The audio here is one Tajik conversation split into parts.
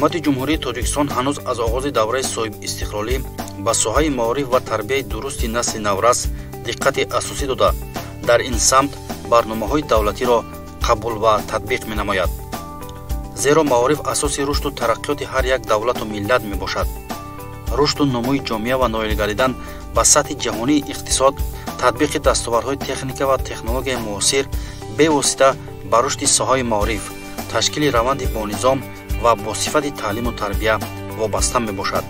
ҳукумати ҷумҳурии тоҷикистон ҳанӯз аз оғози давраи соҳиб истиқлолӣ ба соҳаи маориф ва тарбияи дурусти насли наврас диққати асосӣ дода дар ин самт барномаҳои давлатиро қабул ва татбиқ менамояд. зеро маориф асоси рушду тараққиёти ҳар як давлату миллат мебошад. рушду номӯи ҷомеа ва ноил гардидан ба сатҳи ҷаҳонии иқтисод, татбиқи дастовардҳои техника ва технологияи муосир бевосита ба рушди соҳаи маориф, ташкили раванди бонизом ва босифати таълиму тарбия вобаста мебошад.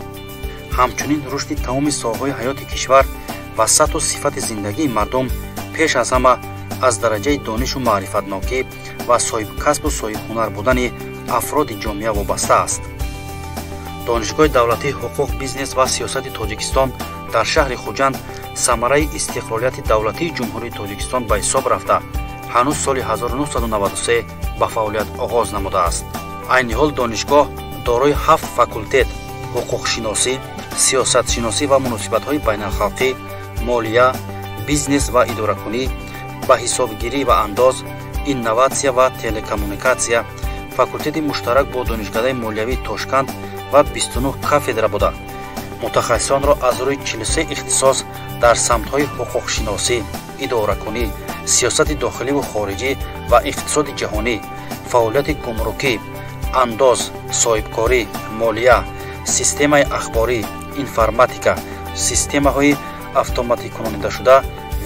ҳамчунин рушди тамоми соҳаҳои ҳаёти кишвар ва сатҳу сифати зиндагии мардум пеш аз ҳама аз дараҷаи донишу маърифатнокӣ ва соҳибкасбу соҳибҳунар будани афроди ҷомеа вобаста аст. донишгоҳи давлатии ҳуқуқ, бизнес ва сиёсати тоҷикистон дар шаҳри хуҷанд самараи истиқлолияти давлатии ҷумҳурии тоҷикистон ба ҳисоб рафта ҳанӯз соли 1993 ба фаъолият оғоз намудааст. айни ҳол донишгоҳ дорои 7 факултет: ҳуқуқшиносӣ, сиёсатшиносӣ ва муносибатҳои байналхалқӣ, молия, бизнес ва идоракунӣ, ба ҳисобгирӣ ва андоз, инноватсия ва телекоммуникатсия, факултети муштарак бо донишкадаи молиявии Тошканд ва 29 кафедра буда мутахассисонро аз рӯи 43 ихтисос дар самтҳои ҳуқуқшиносӣ, идоракунӣ, сиёсати дохиливу хориҷӣ ва иқтисоди ҷаҳонӣ, фаъолияти гумрукӣ, андоз, соҳибкорӣ, молия, системаи ахборӣ, информатика, системаҳои автоматикунонидашуда,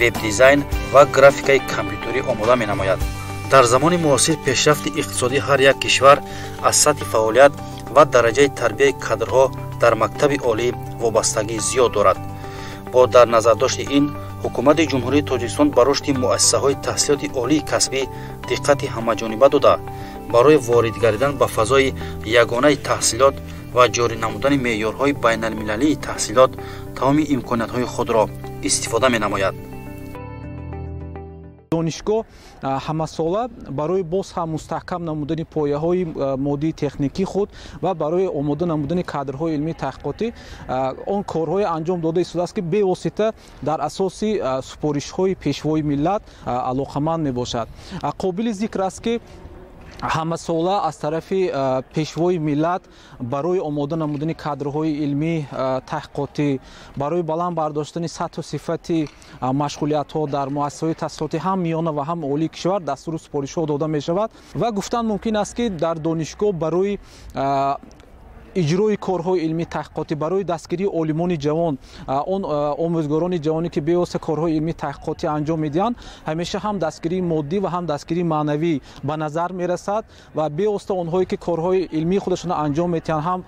веб-дизайн ва графикаи компютерӣ омода менамояд. дар замони муосир пешрафти иқтисодии ҳар як кишвар аз сатҳи фаъолият ва дараҷаи тарбияи кадрҳо дар мактаби олӣ вобастагӣ зиёд дорад. бо дар назардошти ин, ҳукумати ҷумҳурии тоҷикистон ба рушди муассисаҳои таҳсилоти олии касбӣ диққати ҳамаҷониба дода, барои ворид гардидан ба фазои ягонаи таҳсилот ва ҷорӣ намудани меъёрҳои байналмилалии таҳсилот тамоми имкониятҳои худро истифода менамояд. донишгоҳ ҳамасола барои боз ҳам мустаҳкам намудани пояҳои моддии техникии худ ва барои омода намудани кадрҳои илмии таҳқиқотӣ он корҳое анҷом дода истодааст ки бевосита дар асоси супоришҳои пешвои миллат алоқаманд мебошад. қобили зикр аст ки ҳамасола аз тарафи пешвои миллат барои омода намудани кадрҳои илмии таҳқиқотӣ, барои баланд бардоштани сатҳу сифати машғулиятҳо дар муассисаҳои таҳсилотӣ ҳам миёна ва ҳам олии кишвар дастуру супоришҳо дода мешавад ва гуфтан мумкин аст ки дар донишгоҳ барои иҷрои корҳои илмии таҳқиқотӣ, барои дастгирии олимони ҷавон, он омӯзгорони ҷавоне ки бевосита корҳои илмии таҳқиқотӣ анҷом медиҳанд, ҳамеша ҳам дастгирии моддӣ ва ҳам дастгирии маънавӣ ба назар мерасад ва бевосита онҳое ки корҳои илмии худашонро анҷом медиҳанд ҳам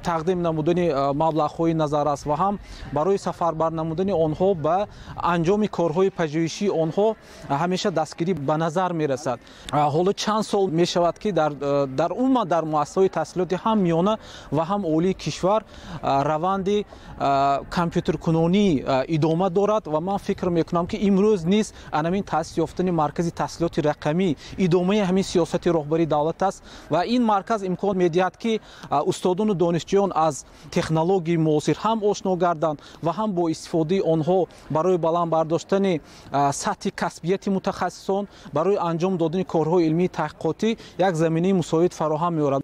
тақдим намудани маблағҳои назаррас ва ҳам барои сафарбар намудани онҳо ба анҷоми корҳои пажӯҳишии онҳо ҳамеша дастгирӣ ба назар мерасад. ҳоло чанд сол мешавад ки дар умуман дар муассисаҳои таҳсилоти ҳам миёна ва ҳам олии кишвар раванди компютеркунонӣ идома дорад ва ман фикр мекунам ки имрӯз низ анамин таъсис ёфтани маркази таҳсилоти рақамӣ идомаи ҳамин сиёсати роҳбарии давлат аст ва ин марказ имкон медиҳад ки устодону донишҷӯён аз технологияи муосир ҳам ошно гарданд ва ҳам бо истифодаи онҳо барои баланд бардоштани сатҳи касбияти мутахассисон, барои анҷом додани корҳои илмии таҳқиқотӣ як заминаи мусоид фароҳам меорад.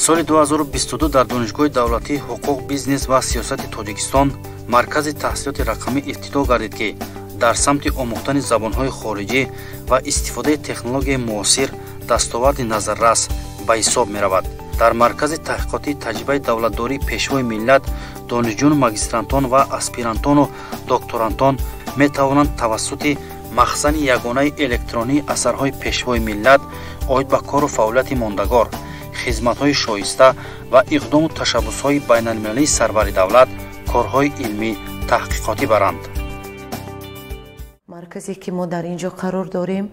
соли 2022 дар донишгоҳи давлатии ҳуқуқ, бизнес ва сиёсати тоҷикистон маркази таҳсилоти рақамӣ ифтитоҳ гардид ки дар самти омӯхтани забонҳои хориҷӣ ва истифодаи технологияи муосир дастоварди назаррас ба ҳисоб меравад. дар маркази таҳқиқотии таҷрибаи давлатдории пешвои миллат донишҷӯёну магистрантон ва аспирантону докторантон метавонанд тавассути махзани ягонаи электронии асарҳои пешвои миллат оид ба кору фаъолияти мондагор, хизматҳои шоиста ва иқдому ташаббусҳои байналмилалии сарвари давлат корҳои илмӣ таҳқиқотӣ баранд. марказе ки мо дар инҷо қарор дорем,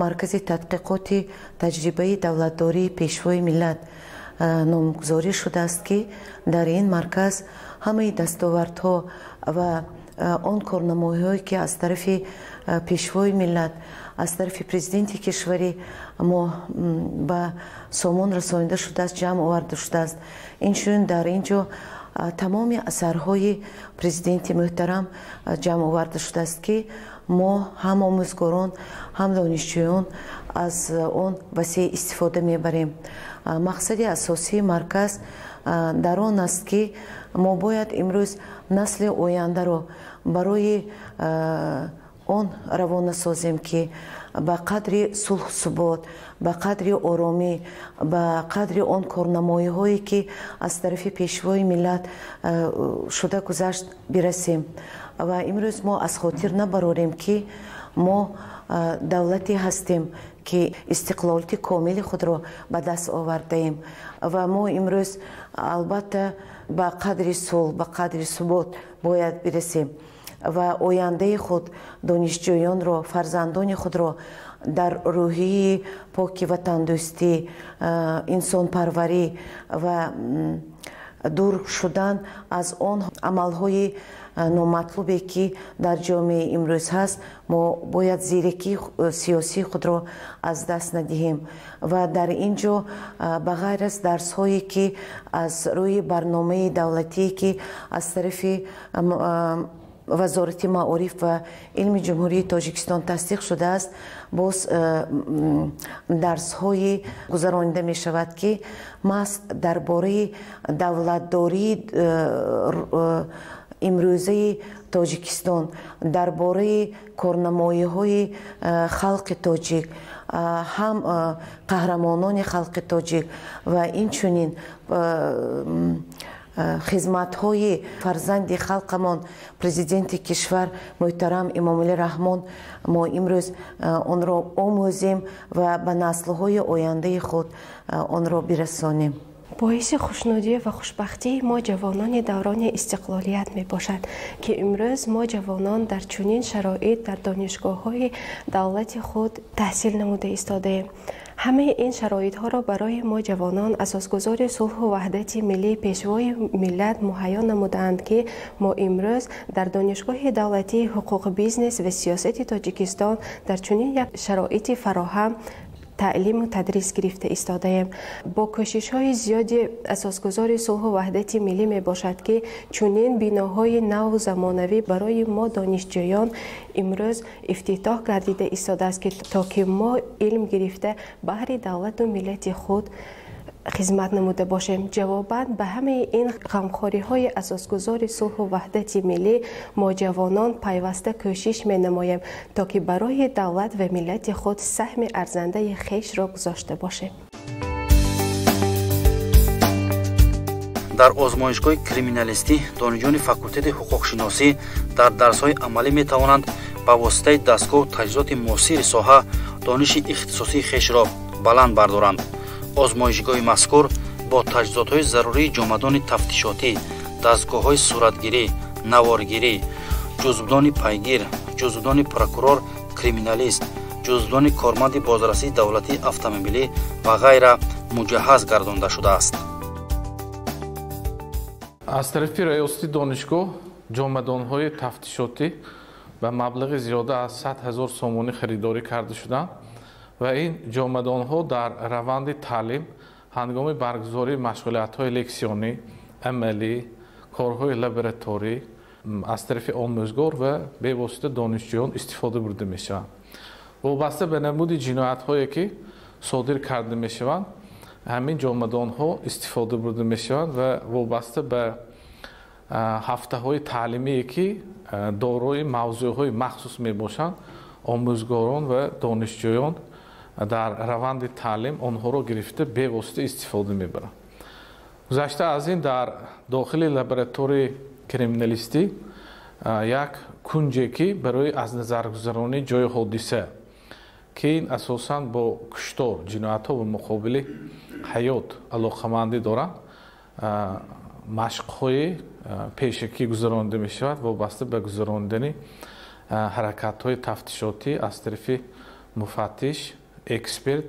маркази тадқиқоти таҷрибаи давлатдории пешвои миллат номгузорӣ шудааст ки дар ин марказ ҳамаи дастовардҳо ва он корнамоиҳое ки аз тарафи пешвои миллат, аз тарафи президенти кишвари мо ба сомон расонида шудааст, ҷамъ оварда шудааст. инчунин дар инҷо тамоми асарҳои президенти муҳтарам ҷамъ оварда шудааст ки мо ҳам омӯзгорон ҳам донишҷӯён аз он васеъ истифода мебарем. мақсади асосии марказ дар он аст ки мо бояд имрӯз насли ояндаро барои он равона созем ки ба қадри сулҳу субот, ба қадри оромӣ, ба қадри он корнамоиҳое ки аз тарафи пешвои миллат шуда гузашт бирасем. ва имрӯз мо аз хотир набарорем ки мо давлате ҳастем ки истиқлолияти комили худро ба даст овардаем ва мо имрӯз албатта ба қадри сулҳ, ба қадри субот бояд бирасем ва ояндаи худ, донишҷӯёнро, фарзандони худро дар рӯҳии поки ватандӯстӣ, инсонпарварӣ ва дур шудан аз он амалҳои номатлубе ки дар ҷомеаи имрӯз ҳаст, мо бояд зиракии сиёсии худро аз даст надиҳем ва дар ин ҷо ба ғайр аз дарсҳое ки аз рӯи барномаи давлатие ки аз тарафи вазорати маориф ва илми ҷумҳурии Тоҷикистон тасдиқ шудааст, боз дарсҳое гузаронида мешавад ки маҳз дар бораи давлатдории имрӯзаи Тоҷикистон, дар бораи корнамоиҳои халқи тоҷик, ҳам қаҳрамонони халқи тоҷик ва инчунин хизматҳои фарзанди халқамон президенти кишвар муҳтарам Эмомалӣ Раҳмон мо имрӯз онро омӯзем ва ба наслҳои ояндаи худ онро бирасонем. боиси хушнудӣ ва хушбахтии мо ҷавонони даврони истиқлолият мебошад ки имрӯз мо ҷавонон дар чунин шароит дар донишгоҳҳои давлати худ таҳсил намуда истодаем. ҳамаи ин шароитҳоро барои мо ҷавонон асосгузори сулҳу ваҳдати миллии пешвои миллат муҳайё намудаанд ки мо имрӯз дар донишгоҳи давлатии ҳуқуқи бизнес ва сиёсати Тоҷикистон дар чунин як шароити фароҳам таълиму тадрис гирифта истодаем. бо кӯшишҳои зиёди асосгузори сулҳу ваҳдати миллӣ мебошад ки чунин биноҳои наву замонавӣ барои мо донишҷӯён имрӯз ифтитоҳ гардида истодааст ки то ки мо илм гирифта баҳри давлату миллати худ хизмат намуда бошем. ҷавобан ба ҳамаи ин ғамхориҳои асосгузори сулҳу ваҳдати миллӣ мо ҷавонон пайваста кӯшиш менамоем то ки барои давлат ва миллати худ саҳми арзандаи хешро гузошта бошем. дар озмоишгоҳи криминалистӣ донишҷӯёни факултети ҳуқуқшиносӣ дар дарсҳои амалӣ метавонанд ба воситаи дастгоҳу таҷҳизоти муосири соҳа дониши ихтисосии хешро баланд бардоранд. озмоишгоҳи мазкур бо таҷҳизотҳои зарурии ҷомадони тафтишотӣ, дастгоҳҳои суратгирӣ, наворгирӣ, ҷузвдони пайгир, ҷузвдони прокурор криминалист, ҷузвдони корманди бозрасии давлатии автомобилӣ ва ғайра муҷаҳҳаз гардонда шудааст. аз тарафи раёсати донишгоҳ ҷомадонҳои тафтишотӣ ба маблағи зиёда аз 100 000 сомонӣ харидорӣ карда шуданд ва ин ҷомадонҳо дар раванди таълим ҳангоми баргузории машғулиятҳои лексионӣ, амалӣ, корҳои лабораторӣ аз тарафи омӯзгор ва бевосита донишҷӯён истифода бурда мешаванд. вобаста ба намуди ҷиноятҳое ки содир карда мешаванд, ҳамин ҷомадонҳо истифода бурда мешаванд ва вобаста ба ҳафтаҳои таълимие ки дорои мавзӯъҳои махсус мебошанд, омӯзгорон ва донишҷӯён дар раванди таълим онҳоро гирифта бевосита истифода мебаранд. гузашта аз ин дар дохили лабораторияи криминалистӣ як кунҷе ки барои аз назаргузаронии ҷои ҳодиса ки ин асосан бо куштор ҷиноятҳо ва муқобили ҳаёт алоқамандӣ доранд, машқҳои пешакӣ гузаронида мешавад вобаста ба гузарондани ҳаракатҳои тафтишотӣ аз тарафи муфаттиш, эксперт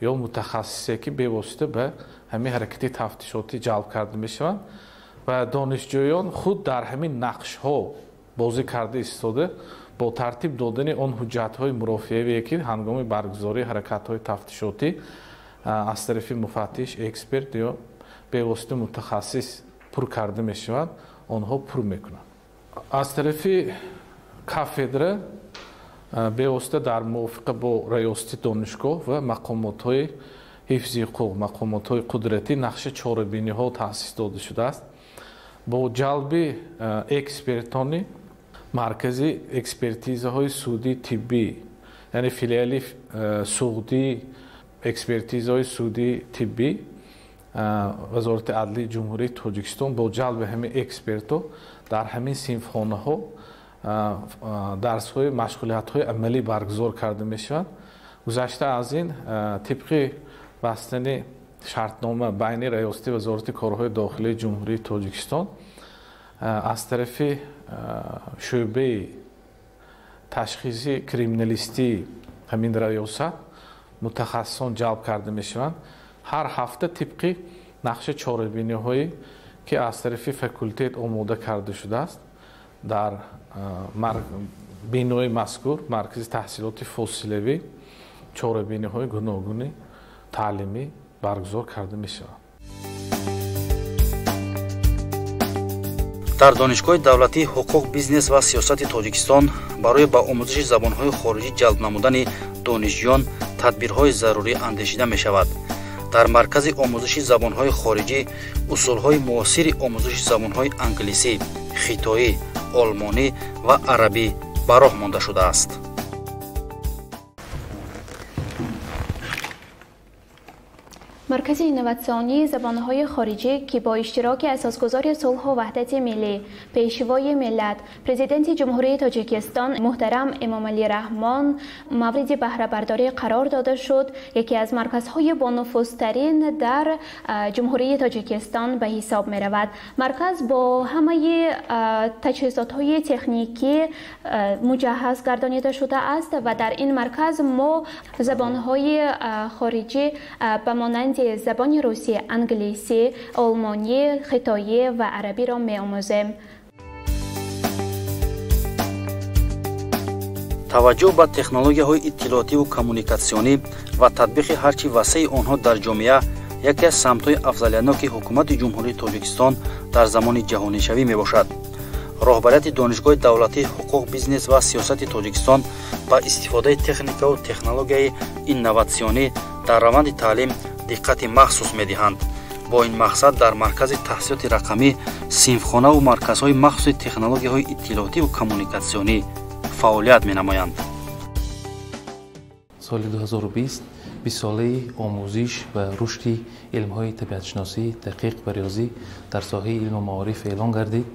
ё мутахассисе ки бевосита ба ҳамин ҳаракати тафтишотӣ ҷалб карда мешаванд ва донишҷӯён худ дар ҳамин нақшҳо бозӣ карда истода бо тартиб додани он ҳуҷҷатҳои мурофиавие ки ҳангоми баргузории ҳаракатҳои тафтишотӣ аз тарафи муфаттиш, эксперт ё бевосита мутахассис пур карда мешавад, онҳо пур мекунанд. аз тарафи кафедра бевосита дар мувофиқа бо раёсати донишгоҳ ва мақомотҳои ҳифзи ҳуқуқ, мақомотҳои қудратӣ нақши чорабиниҳо таъсис дода шудааст. бо ҷалби экспертони маркази экспертизаҳои судии тиббӣ, яъне филиали суғдии экспертизаҳои судии тиббӣ вазорати адлии ҷумҳурии Тоҷикистон бо ҷалби ҳамин экспертҳо дар ҳамин синфхонаҳо дарсҳои машғулиятҳои амалӣ баргузор карда мешаванд. гузашта аз ин тибқи бастани шартнома байни раёсати вазорати корҳои дохилии ҷумҳурии Тоҷикистон аз тарафи шӯъбаи ташхиси криминалистии ҳамин раёсат мутахассисон ҷалб карда мешаванд. ҳар ҳафта тибқи нақши чорабиниҳое ки аз тарафи факултет омода карда шудааст дар бинои мазкур маркази таҳсилоти фосилавӣ чорабиниҳои гуногуни таълимӣ баргузор карда мешаванд. дар донишгоҳи давлатии ҳуқуқ, бизнес ва сиёсати Тоҷикистон барои ба омӯзиши забонҳои хориҷӣ ҷалб намудани донишҷӯён тадбирҳои зарурӣ андешида мешавад. дар маркази омӯзиши забонҳои хориҷӣ усулҳои муосири омӯзиши забонҳои англисӣ, хитоӣ, олмонӣ ва арабӣ ба роҳ монда шудааст. مرکز اینواتسیونی زبانهای خارجی که با اشتراک اساسگذار صلح و وحدت ملی، پیشوای ملت، پرزیدنت جمهوری تاجیکستان محترم امامعلی رحمان مورد بهره برداری قرار داده شد، یکی از مرکزهای بانفوذترین در جمهوری تاجیکستان به حساب می رود. مرکز با همه تجهیزات‌های تکنیکی مجهز گردانیده شده است و در این مرکز ما زبانهای خارجی به مانند زبان روسی، انگلیسی، آلمانی، خیتایی و عربی را می‌آموزیم. توجه به تکنولوژی‌های اطلاعاتی و کمونیکاسیونی و تطبیق هرچی وسیع آنها در جامعه یکی از سمت‌های افضلیت‌ناک حکومت جمهوری تاجیکستان در زمان جهانی‌شوی میباشد. راهبریت دانشگاه دولتی حقوق، بیزنس و سیاست تاجیکستان با استفاده تکنیک و تکنولوژی اینوواسیونی در روند تعلیم دقت مخصوص می‌دهند. با این مقصد در مرکز تحصیلات رقمی صنفخانه و مرکزهای مخصوص تکنولوژی‌های اطلاعاتی و کمونیکاسیونی فعالیت می‌نمایند. سال 2020 20 ساله آموزش و رشد علم‌های طبیعت‌شناسی، تحقیق و ریاضی در ساحه علم و معارف اعلان گردید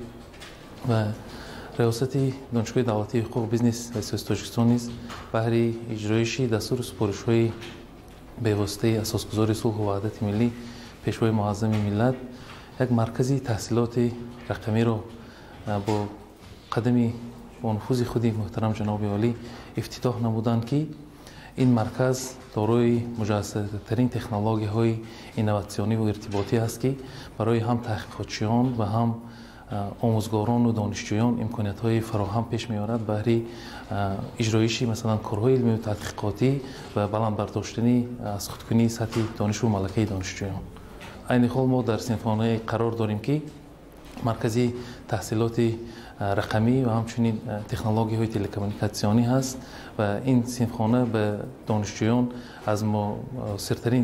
و ریاست دانشگاه دولتی حقوق، بیزنس و سیاست تاجیکستان نیز بهر اجرایش دستور سپارش‌های به واسطه اساسگذار صلح و وحدت ملی پیشوای معظم ملت یک مرکزی تحصیلات رقمی را با قدمی و نفوذ خودی محترم جناب عالی افتتاح نمودند که این مرکز دارای مجهزترین تکنولوژی‌های اینوواسیونی و ارتباطی است که برای هم تحقیقاتچیان و هم آموزگاران و دانشجویان امکانیت‌های فراهم پیش می‌آورد برای اجرایش مثلا کارهای علمی و تحقیقاتی و بلند برداشتنی از خودکنی سطح دانش و ملکه دانشجویان. عین حال ما در صنفخانه قرار داریم که مرکزی تحصیلات رقمی و همچنین تکنولوژی‌های تلکمونیکاسیونی هست و این صنفخانه به دانشجویان از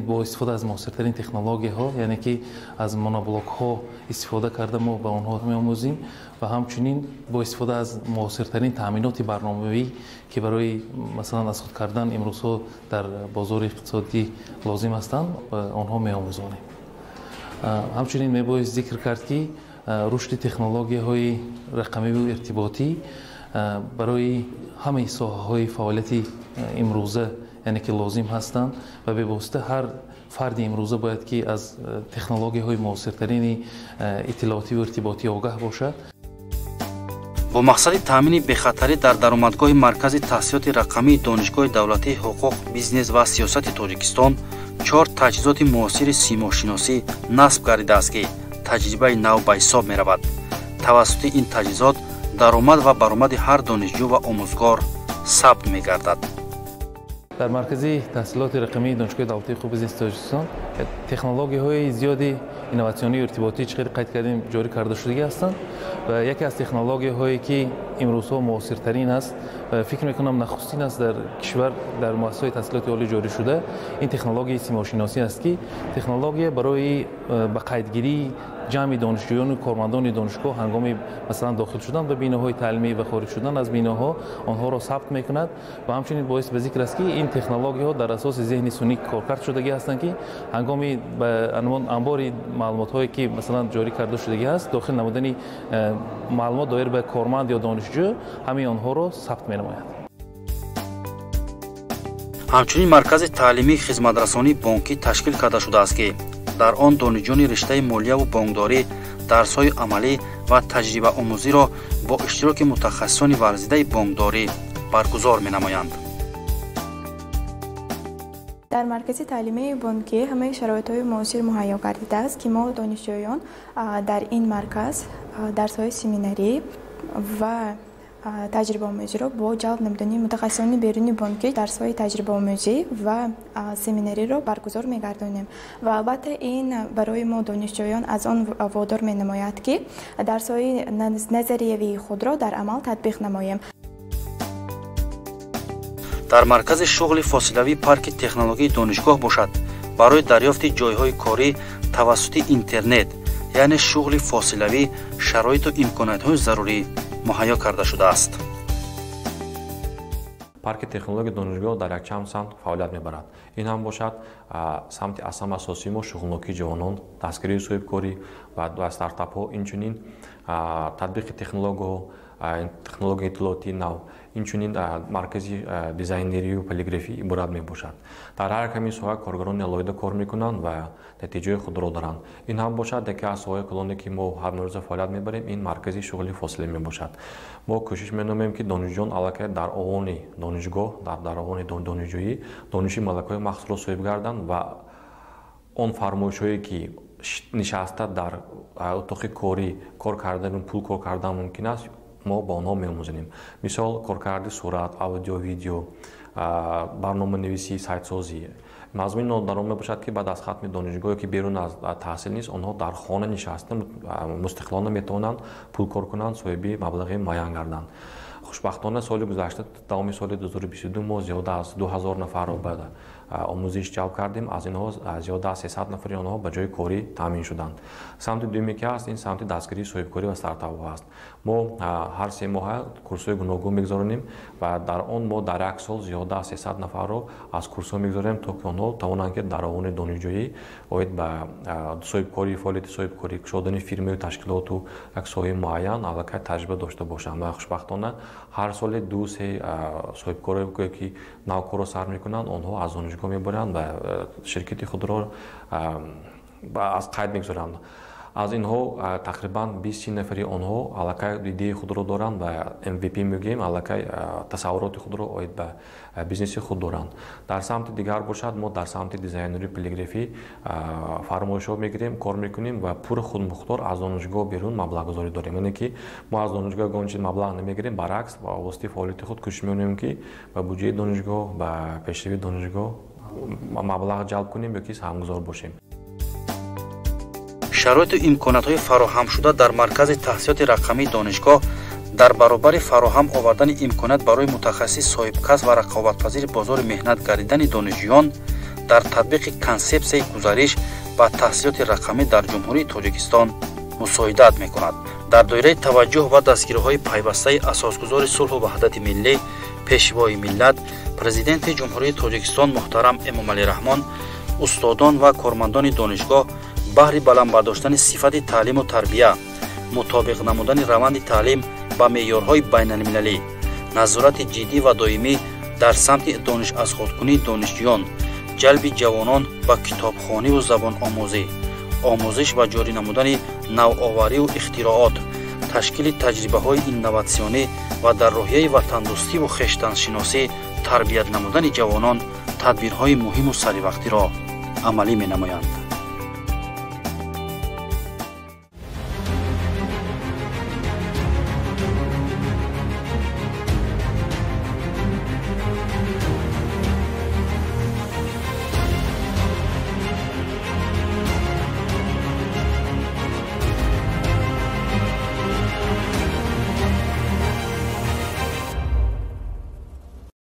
با استفاده از موثرترین تکنولوژی‌ها، یعنی که از مونوبلوک‌ها استفاده کرده ما به آنها می‌آموزیم و همچنین با استفاده از موثرترین تأمینات برنامه‌ای که برای مثلا از خود کردن امروزها در بازار اقتصادی لازم هستند و آنها می‌آموزانیم. همچنین می‌باید ذکر کرد که رشد تکنولوژی‌های رقمی و ارتباطی برای همه ساحه‌های فعالیت امروزه یعنی که لازم هستند و به واسطه هر فرد امروزه باید که از تکنولوژی‌های موثرترین اطلاعاتی و ارتباطی آگاه باشد. با مقصد تامین بخطری در درآمدگاه مرکز تحصیلات رقمی دانشگاه دولتی حقوق، بیزنس و سیاست تاجیکستان 4 تجهیزات معاصر سیماشناسی نصب گردیده است که تجربه نو به حساب می رود. توسط این تجهیزات درآمد و برآمد هر دانشجو و آموزگار ثبت می گردد. در مرکز تحصیلات رقمی دانشگاه دولتی خوبیز تاجیکستان تکنولوژی‌های زیادی اینوواسیونی ارتباطی چقدر قید کردیم جاری کرده شده هستند و یکی از تکنولوژی‌هایی که امروزها معاصرترین است و فکر می‌کنم نخستین است در کشور در مؤسسات تحصیلات عالی جاری شده این تکنولوژی سیماشناسی است که تکنولوژی برای به قیدگیری جمع دانشجویان و کارمندان دانشگاه هنگامی مثلا داخل شدن به بیناهای تعلیمی و خارج شدن از بیناها آنها را ثبت می‌کند و همچنین باعث به ذکر است که این تکنولوژی‌ها در اساس ذهن سونی کارکرد شده هستند که هنگامی به انبار معلومات‌هایی که مثلا جاری کرده شده است داخل نمودن معلومات دایر به کارمند یا دانشجو همین آنها را ثبت می‌نماید. همچنین مرکز تعلیمی خدمترسانی بانکی تشکیل کرده شده است که در آن دانشجویان رشته مالیه و بانکداری درس‌های عملی و تجربه آموزی را با اشتراک متخصصان ورزیده بانکداری برگزار می‌نمایند. در مرکز تعلیمی بانکی همه شرایط‌های معاصر مهیا گردیده است که ما دانشجویان در این مرکز درس‌های سمیناری و تجربه آموزی را با جلب نمودن متخصصان بیرونی بانکی درس‌های تجربه آموزی و سمیناری را برگزار می‌گردانیم و البته این برای ما دانشجویان از آن وادار می‌نماید که درس‌های نظریه‌ای خود را در عمل تطبیق نماییم. در مرکز شغل فاصلوی پارک تکنولوژی دانشگاه باشد برای دریافت جایهای کاری توسط اینترنت یعنی شغل فاصلوی شرایط و امکانات‌های ضروری مهیا کرده شده است. پارک تکنولوژی دانشگاه در یک چند سمت فعالیت می‌برد. این هم باشد سمت اصلا اساسی ما شغلنوکی جوانان، دستگیری صاحبکاری و استارتاپ‌ها، اینچنین تطبیق تکنولوژی اطلاعاتی نو، اینچنین مرکزی دیزاینری و پلیگرافی عبارت می‌باشد. در هر کمی ساحه کارگران علایده کار می‌کنند و نتیجه خود را دارند. این هم باشد یکی از ساحه‌های کلانی که ما هر روز فعالیت می‌بریم این مرکزی شغلی فاصله می‌باشد. ما کوشش می‌نماییم که دانشجویان علاقه در آوان دانشگاه در آوان دانشجویی دانشی ملکه‌های مخصوص را صاحب گردند و آن فرمایش‌هایی که نشسته در اتاق کاری کار کردن پول کار کردن ممکن است ما با آنها می‌آموزیم. مثال کارکرد صورت، آدیو، ویدیو، برنامه‌نویسی، سایت سازی. مضمون آن در آن میباشد که بعد از ختم دانشگاهی که بیرون از تحصیل نیست آنها در خانه نشسته مستقلانه میتوانند پول کار کنند صاحب مبلغ معین گردند. خوشبختانه سال گذشته تمام سال 2022 ما زیاده از 2000 نفر را به آموزش جلب کردیم. از اینها زیاده از 300 نفر آنها به جای کاری تامین شدند. سمت دومی که است این سمت دستگیری صاحبکاری و استارتاپ است. ما هر 3 ماه کورس‌های گوناگون می‌گذاریم و در آن ما در یک سال زیاده از 300 نفر را از کورس‌ها می‌گذاریم تا که آنها توانند که در آن دانشجویی باید به صاحبکاری فعالیت صاحبکاری شدن فیرم و تشکیلات و یک ساحه معین علاقه تجربه داشته باشند. و خوشبختانه هر سال 2-3 صاحبکاری که نوکار را سر می‌کنند آنها از دانشگاه می‌برند و شرکت خود را از قید می‌گذارند. از اینها تقریبا 20 نفری آنها علاقه ایده خود را دارند و MVP میگیم علاقه تصورات خود را آید به بیزنس خود دارند. در سمت دیگر باشد ما در سمت دیزاینری پلیگرافی فرمایش‌ها میگیریم کار میکنیم و پور خود مختار از دانشگاه بیرون مبلغ گذاری داریم. یعنی که ما از دانشگاه گونچه مبلغ نمیگیریم برعکس با واسطه فعالیت خود کوشش میکنیم که به بودجه دانشگاه و پیشروی دانشگاه مبلغ جلب کنیم یا که همگزار باشیم. شرایط و امکانات‌های فراهم شده در مرکز تحصیلات رقمی دانشگاه در برابر فراهم آوردن امکانات برای متخصص صاحب کسب و رقابت‌پذیر بازار مهنت گردیدن دانشجویان در تطبیق کنسپسیون گزارش و تحصیلات رقمی در جمهوری تاجیکستان مساعدت می‌کند. در دایره توجه و دستگیری‌های پیوسته اساسگزار صلح و وحدت ملی پیشوای ملت پرزیدنت جمهوری تاجیکستان محترم امامعلی رحمان استادان و کارمندان دانشگاه بهر بلند برداشتن صفت تعلیم و تربیه، مطابق نمودن روند تعلیم با معیارهای بین‌المللی، نظارت جدی و دائمی در سمت دانش از خودکنی دانشجویان، جلب جوانان به کتابخوانی و زبان آموزی، آموزش و جاری نمودن نوآوری و اختراعات، تشکیل تجربه‌های اینوواسیونی و در روحیه وطن‌دوستی و خویشتن‌شناسی تربیت نمودن جوانان تدبیرهای مهم و سریع وقتی را عملی می‌نمایند.